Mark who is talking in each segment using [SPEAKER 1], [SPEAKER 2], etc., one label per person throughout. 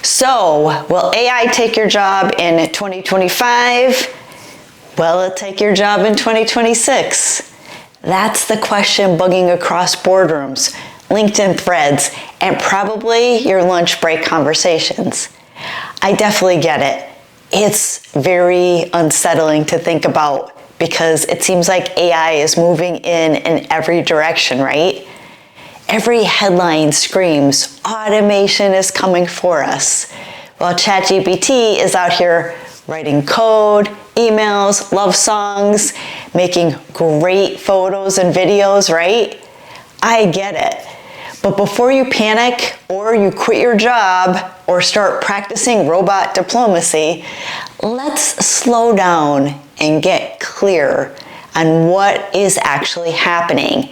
[SPEAKER 1] So, will AI take your job in 2025? Will it take your job in 2026? That's the question bugging across boardrooms, LinkedIn threads, and probably your lunch break conversations. I definitely get it. It's very unsettling to think about because it seems like AI is moving in every direction, right? Every headline screams, automation is coming for us. While ChatGPT is out here writing code, emails, love songs, making great photos and videos, right? I get it. But before you panic or you quit your job or start practicing robot diplomacy, let's slow down and get clear on what is actually happening,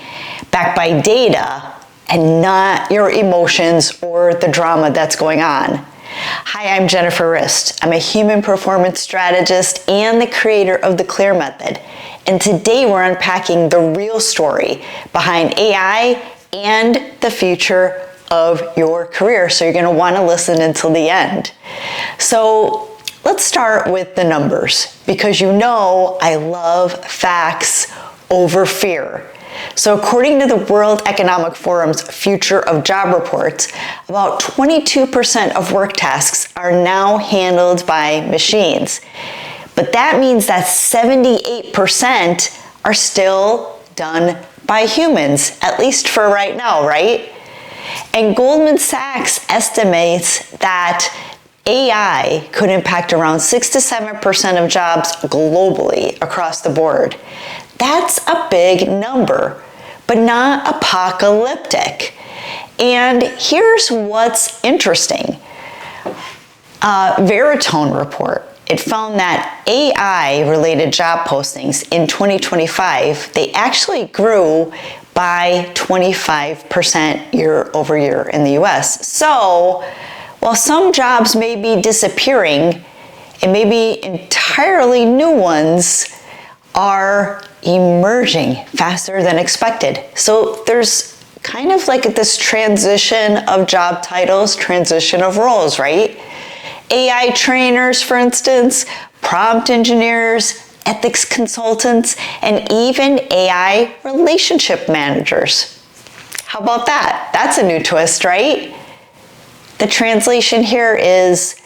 [SPEAKER 1] backed by data and not your emotions or the drama that's going on. Hi, I'm Jennifer Rist. I'm a human performance strategist and the creator of the CLEAR method. And today we're unpacking the real story behind AI and the future of your career. So you're going to want to listen until the end. So let's start with the numbers because you know I love facts over fear. So according to the World Economic Forum's Future of Job reports, about 22% of work tasks are now handled by machines. But that means that 78% are still done by humans, at least for right now, right? And Goldman Sachs estimates that AI could impact around 6 to 7% of jobs globally across the board. That's a big number, but not apocalyptic. And here's what's interesting. Veritone report, it found that AI-related job postings in 2025, they actually grew by 25% year over year in the US. So, while some jobs may be disappearing, and maybe entirely new ones are emerging faster than expected. So there's kind of like this transition of job titles, transition of roles, right? AI trainers, for instance, prompt engineers, ethics consultants, and even AI relationship managers. How about that? That's a new twist, right? The translation here is,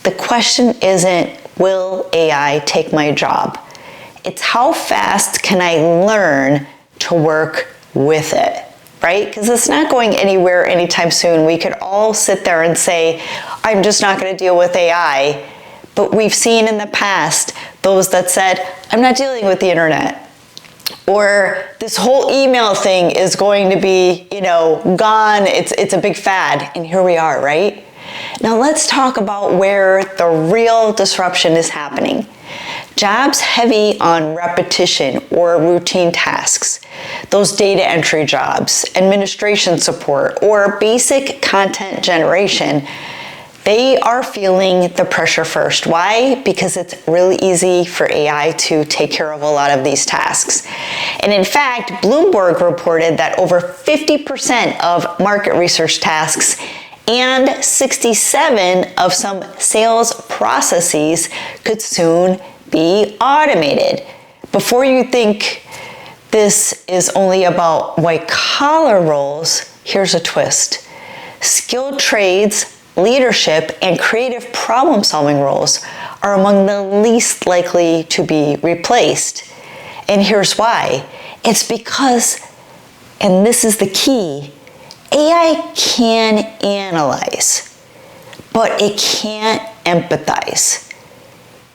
[SPEAKER 1] the question isn't, will AI take my job? It's how fast can I learn to work with it, right? Because it's not going anywhere anytime soon. We could all sit there and say, I'm just not going to deal with AI. But we've seen in the past those that said, I'm not dealing with the internet. Or this whole email thing is going to be, gone. It's a big fad. And here we are, right? Now let's talk about where the real disruption is happening. Jobs heavy on repetition or routine tasks, those data entry jobs, administration support, or basic content generation, they are feeling the pressure first. Why? Because it's really easy for AI to take care of a lot of these tasks. And in fact, Bloomberg reported that over 50% of market research tasks and 67 of some sales processes could soon be automated. Before you think this is only about white-collar roles, here's a twist. Skilled trades, leadership, and creative problem-solving roles are among the least likely to be replaced. And here's why. It's because, and this is the key, AI can analyze, but it can't empathize.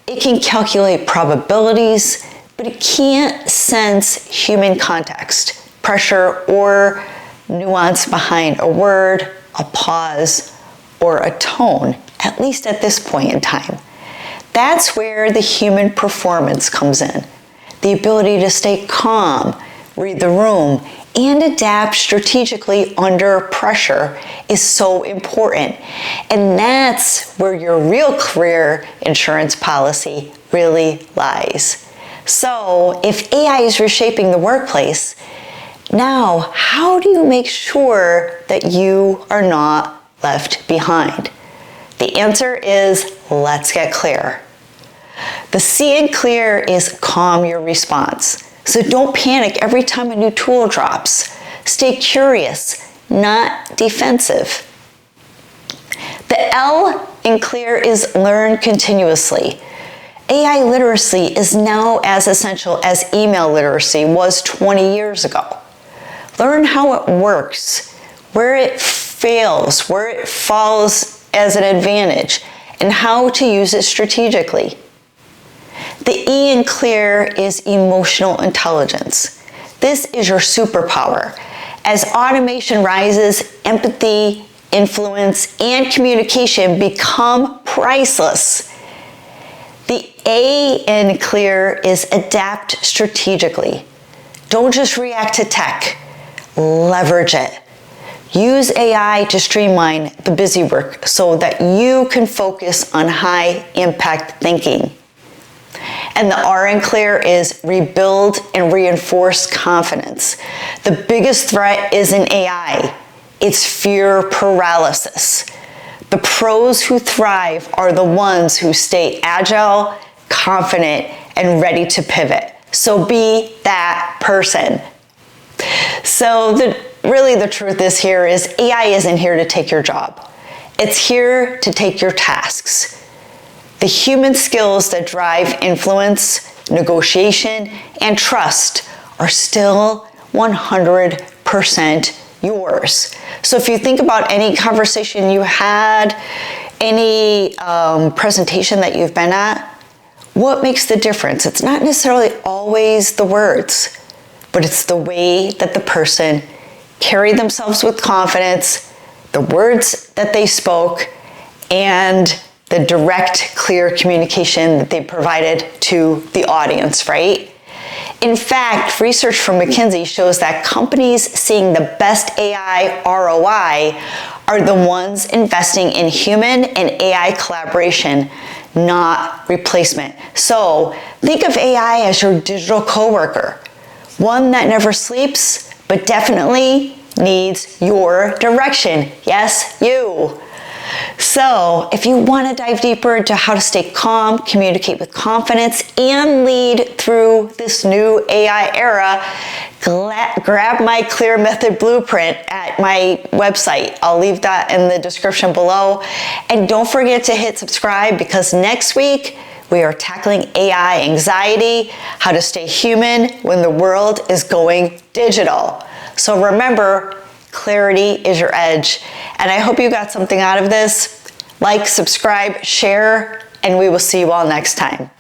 [SPEAKER 1] It can calculate probabilities, but it can't sense human context, pressure, or nuance behind a word, a pause, or a tone, at least at this point in time. That's where the human performance comes in. The ability to stay calm, read the room, and adapt strategically under pressure is so important. And that's where your real career insurance policy really lies. So if AI is reshaping the workplace, now how do you make sure that you are not left behind? The answer is let's get clear. The C in clear is calm your response. So don't panic every time a new tool drops. Stay curious, not defensive. The L in clear is learn continuously. AI literacy is now as essential as email literacy was 20 years ago. Learn how it works, where it fails, where it falls as an advantage, and how to use it strategically. The E in clear is emotional intelligence. This is your superpower. As automation rises, empathy, influence, and communication become priceless. The A in clear is adapt strategically. Don't just react to tech, leverage it. Use AI to streamline the busy work so that you can focus on high impact thinking. And the R in clear is rebuild and reinforce confidence. The biggest threat isn't AI, it's fear paralysis. The pros who thrive are the ones who stay agile, confident, and ready to pivot. So be that person. So really the truth is here is AI isn't here to take your job. It's here to take your tasks. The human skills that drive influence, negotiation, and trust are still 100% yours. So if you think about any conversation you had, any presentation that you've been at, what makes the difference? It's not necessarily always the words, but it's the way that the person carried themselves with confidence, the words that they spoke, and the direct, clear communication that they provided to the audience, right? In fact, research from McKinsey shows that companies seeing the best AI ROI are the ones investing in human and AI collaboration, not replacement. So think of AI as your digital coworker, one that never sleeps, but definitely needs your direction. Yes, you. So if you want to dive deeper into how to stay calm, communicate with confidence, and lead through this new AI era, grab my Clear Method Blueprint at my website. I'll leave that in the description below. And don't forget to hit subscribe because next week we are tackling AI anxiety, how to stay human when the world is going digital. So remember, clarity is your edge. And I hope you got something out of this. Like, subscribe, share, and we will see you all next time.